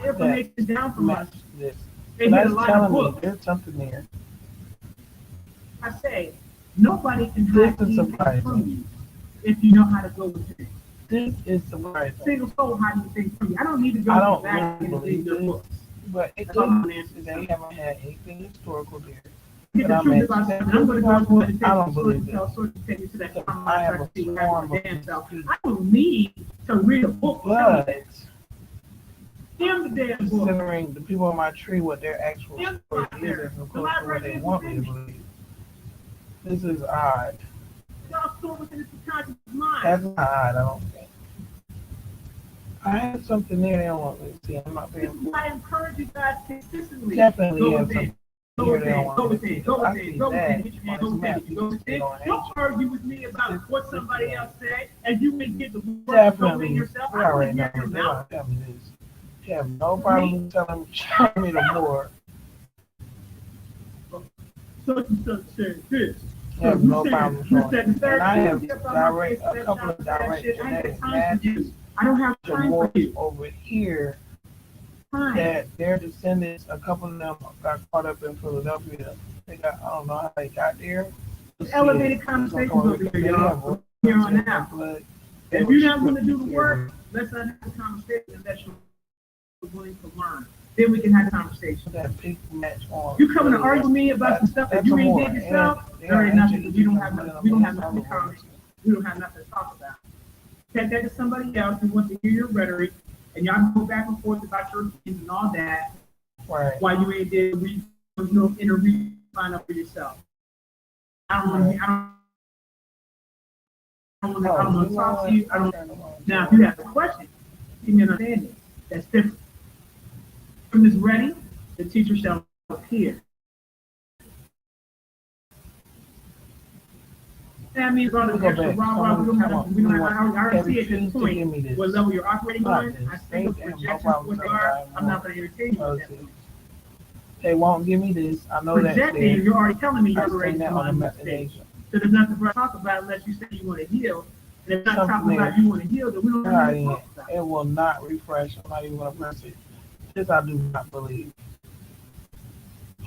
information down from us. This. They But hit a that's lot of telling me books. there's something there. I say, nobody can This hide is anything surprising. from you if you know how to go with it. This is surprising. Single soul hiding things from you. I don't need to go I don't back really and read believe your this, books. but it That's all I'm could gonna answer. they haven't had anything historical there. Get But the I'm truth about something. I'm going to go into meditation. I don't believe tell it. source to take you to that So karma I have try to a see what happens form with of damn self. speech. I don't need to read a book. But Damn the damn book. considering the people on my tree, what their actual story is, and of course what they want me to believe. This is odd. Y'all store within the subconscious mind. That's not odd, I don't think. I have something there they don't want me to see. I'm not This is being why I encourage you guys consistently. definitely Go have within. something Go here they within, don't go want me to within, see. go I within, see go within, that. get your hand, On go this map, within, you go can see within. on Don't ancient. argue with me about what somebody else said, and you may get the word go Definitely. within yourself. We I don't already hear know your they mouth. don't tell me this. You have no problem telling me the more. Such and such said this. I have no problem This, showing that, and it. third. And I have You step on my face, a that couple of shot, that direct shit. I ain't genetic got time for you. matches. I don't have The time more for you. over here Time. that their descendants, a couple of them got caught up in Philadelphia. They got, I don't know how they got there. Elevated conversations over here, y'all. From here on out. If you're not going to do the work, let's not have a conversation unless you're willing to learn. Then we can have a conversation. That big match on. You coming to argue with me about some stuff that you ain't did yourself? There ain't nothing. We don't have nothing. We don't have nothing in common. We don't have nothing to talk about. Take that to somebody else who wants to hear your rhetoric, and y'all go back and forth about your opinions and all that. Right. Why you ain't did no inner read find out for yourself. I don't want to. I don't want to talk to you. I don't. Now, if you have a question, give me an understanding. That's different. When it's ready, the teacher shall appear. That means all the extra rah-rah, we don't have, I already see at this point what level you're operating on. I see what projections, what they are. I'm not going to entertain you with that. They won't give me this. I know that. Projecting, you're already telling me you're I've already seen that on on the the mistake. imagination. So there's nothing for us to talk about unless you say you want to heal. And if not talking about you want to heal, then we don't have to talk about it. It will not refresh. I'm not even going to press it. This I do not believe.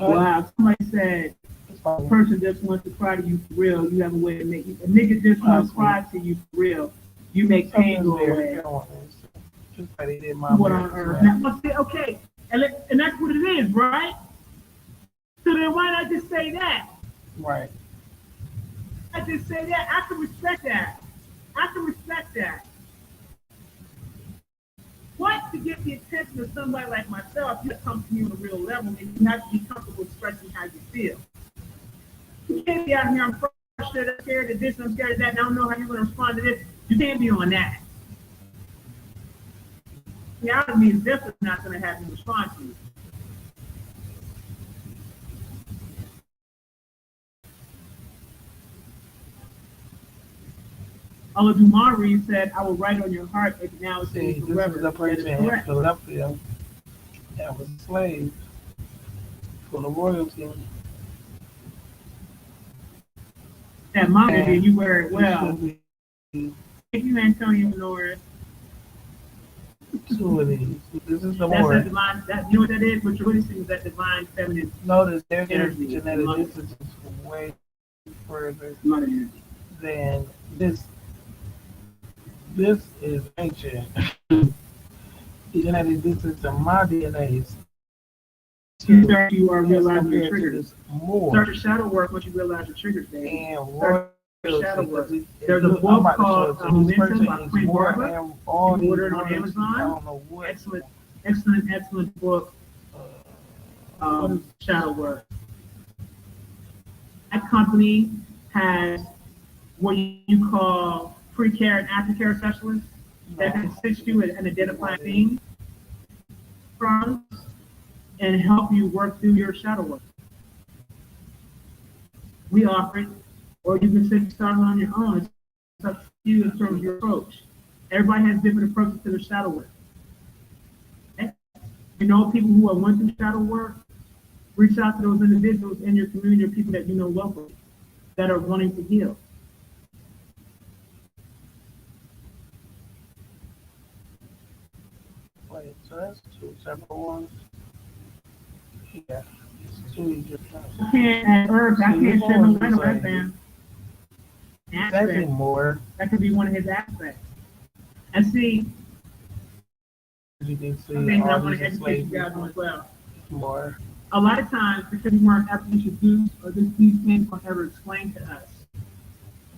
Wow, somebody said, a person just wants to cry to you for real. You have a way to make you. A nigga just wants to cry to you for real. You make pain go away. Just like they did my What on earth? Now, okay, and that's what it is, right? So then why not just say that? Right. I just say that. I can respect that. I can respect that. What to get the attention of somebody like myself, you have to come to me on a real level, and you have to be comfortable expressing how you feel. You can't be out here, I'm frustrated, I'm scared of this, I'm scared of that, and I don't know how you're going to respond to this. You can't be on that. The out of me is definitely not going to have you respond to you. Olodumare said, I will write on your heart, and now it See, says this forever. is a That person is in correct. Philadelphia that was a slave for the royalty. That manga, And you wear it he well. should be Thank you, Antonio Norris. two of these. This is the That's more. that divine, that, you know what that is? What you're witnessing is that divine feminine Notice their energy. genetic distance is way further Mother energy. than this. This is ancient. The genetic distance of my DNA is You are realizing your compared to triggers. this more. Start your shadow work once you realize your triggers, baby. And Start your shadow royalty, work. 'cause There's a look, I'm book about to show called it to you. This Momentum person by is Queen more Barbara. and all You these order it on royalties, Amazon. I don't know what. Excellent book. Shadow work. That company has what you call pre-care and aftercare specialists that can assist you in identifying things from and help you work through your shadow work. We offer it, or you can sit start on your own. It's up to you in terms of your approach. Everybody has different approaches to their shadow work. Okay? You know people who are went through shadow work, reach out to those individuals in your community or people that you know locally that are wanting to heal. Wait, so that's two separate ones. Yeah, it's two different. I can't add herbs. I can't share no light on that man. It's actually more. That could be one of his aspects. And see, You can see something that I all want these to educate you guys enslavement on as well. more. A lot of times, because we weren't ever introduced or these things weren't ever explained to us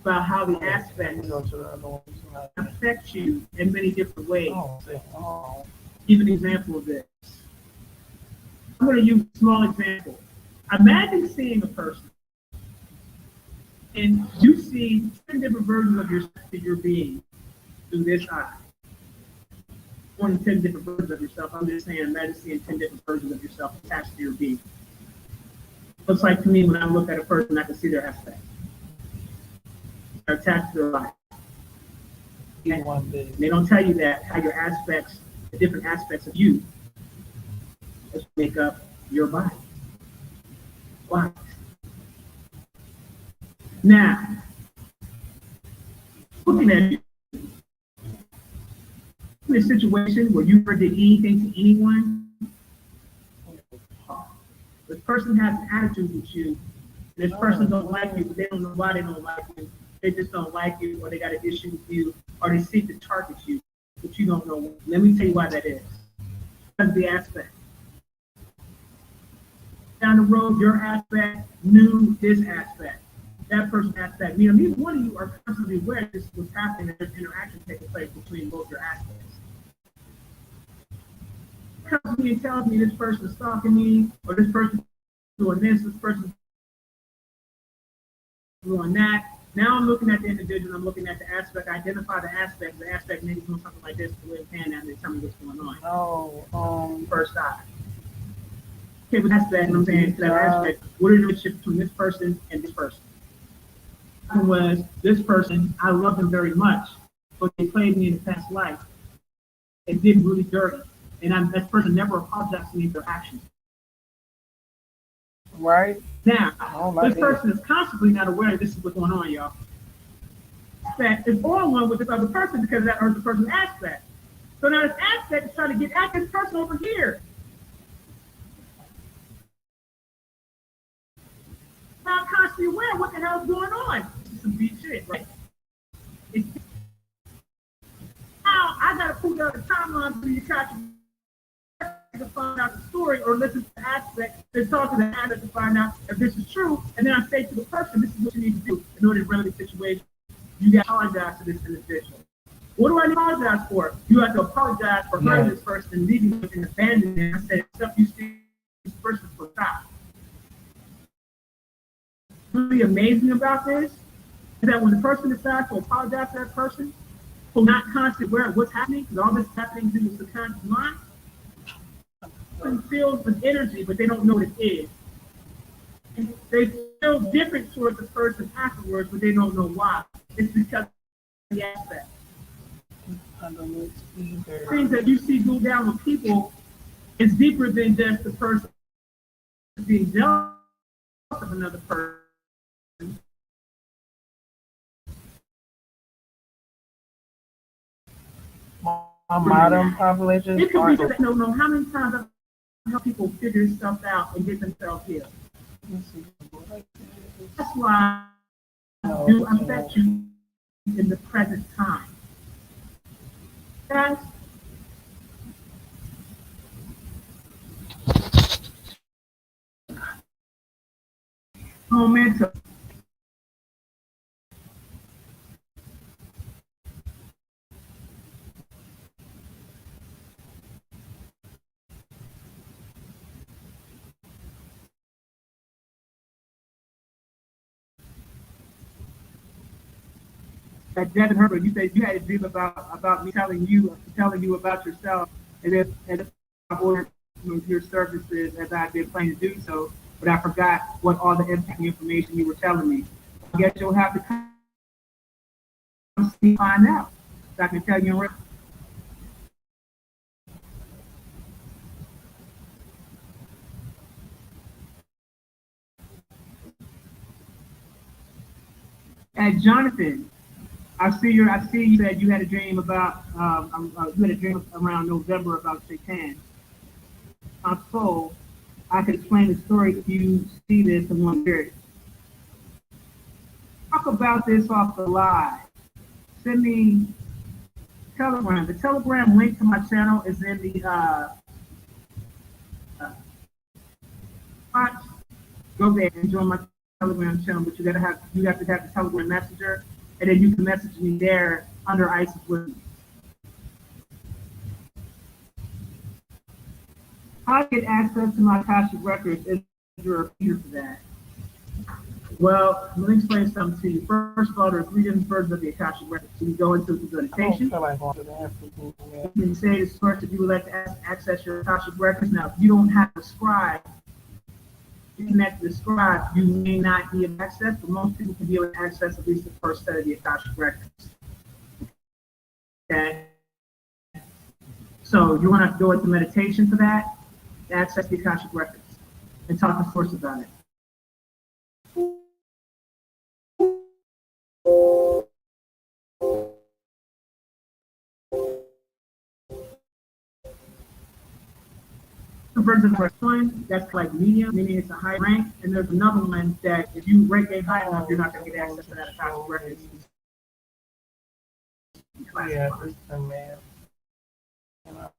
about how the aspects Go to the other ones. affect you in many different ways. Oh. Give an example of this. I'm going to use a small example. Imagine seeing a person and you see 10 different versions of yourself that you're being through this eye. More than 10 different versions of yourself. I'm just saying, imagine seeing 10 different versions of yourself attached to your being. Looks like to me when I look at a person, I can see their aspects. They're attached to their life. And they don't tell you that, how your aspects, the different aspects of you, make up your body. Why? Now, looking at you, in a situation where you never did anything to anyone, this person has an attitude with you, and this person don't like you, but they don't know why they don't like you. They just don't like you, or they got an issue with you, or they seek to target you, but you don't know. Let me tell you why that is. Because the aspect. Down the road, your aspect knew this aspect. That person's aspect. You know, neither one of you are constantly aware this is what's happening, and there's interaction taking place between both your aspects. Comes to me and tells me this person is stalking me, or this person is doing this person is doing that. Now I'm looking at the individual, I'm looking at the aspect, I identify the aspect maybe doing something like this, the way it's hand out and tell me what's going on. First eye. Okay, but that's that, and I'm saying to that aspect, what is the relationship between this person and this person? One was, this person, I love them very much, but they played me in the past life and did really dirty. And that person never apologized to me for their actions. Right. Now, this person is constantly not aware that this is what's going on, y'all. That is on one with this other person because of that other person's aspect. So now this aspect is trying to get at this person over here. Not constantly aware of what the hell is going on. This is some beat shit, right? Now I gotta pull out the timeline for you to catch to find out the story or listen to the aspect, to talk to the aspect to find out if this is true. And then I say to the person, this is what you need to do in order to remedy the situation. You got to apologize to this individual. What do I apologize for? You have to apologize for hurting this person and leaving them and abandoning them. I said, stuff you see this person for stop. Really amazing about this is that when the person decides to apologize to that person, who's not constantly aware of what's happening, because all this is happening through the subconscious mind, feels with energy, but they don't know what it is. And they feel different towards the person afterwards, but they don't know why. It's because the aspect. I don't know either. Things that you see go down with people is deeper than just the person being jealous of another person. My modern population. It could be just, no, how many times I've helped people figure stuff out and get themselves healed. That's why I do affect you in the present time. Guys, momentum. Devin Herbert, you said you had a dream about me telling you about yourself, and if I ordered your services as I've been planning to do so, but I forgot what all the impacting information you were telling me. I guess you'll have to come see find out. So I can tell you. And Jonathan, I see you said you had a dream about you had a dream around November about Satan. I'm told I could explain the story if you see this in one period. Talk about this off the live. Send me Telegram. The Telegram link to my channel is in the box. Go there and join my Telegram channel, but you have to have the Telegram Messenger, and then you can message me there under Isis with me. How to get access to my Akashic records is your repeater for that. Well, let me explain something to you. First of all, there are 3 different versions of the Akashic records. You can go into the meditation. You can say this first if you would like to access your Akashic records. Now, if you don't have a scribe, connect to the scribe, you may not be able to access, but most people can be able to access at least the first set of the Akashic records. Okay? So you want to go into meditation for that, access the Akashic records, and talk to Source about it. Version of the first one, that's like medium, meaning it's a high rank, and there's another one that if you rank it high enough, you're not going to get access to that Akashic records. Yeah, it's a man. You know.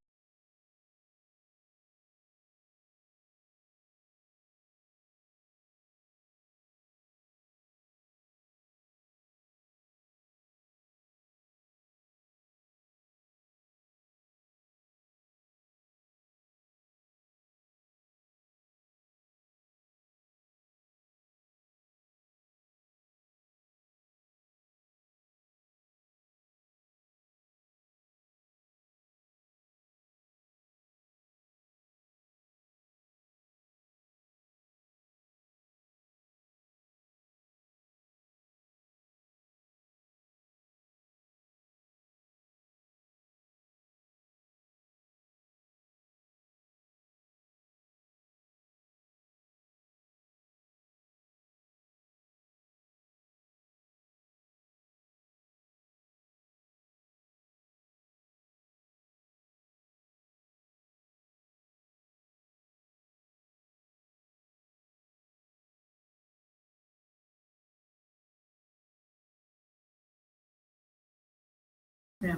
Yeah.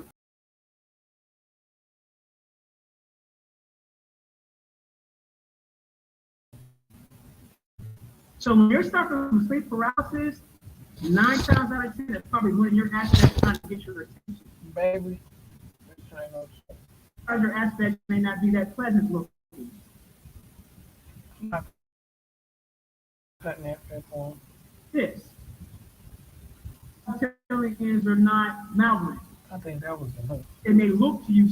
So when you're suffering from sleep paralysis, 9 times out of 10, that's probably when your aspect trying to get your attention. Baby. Other aspects may not be that pleasant looking. I'm cutting that for This. Telling is are not malignant. I think that was enough. And they look to you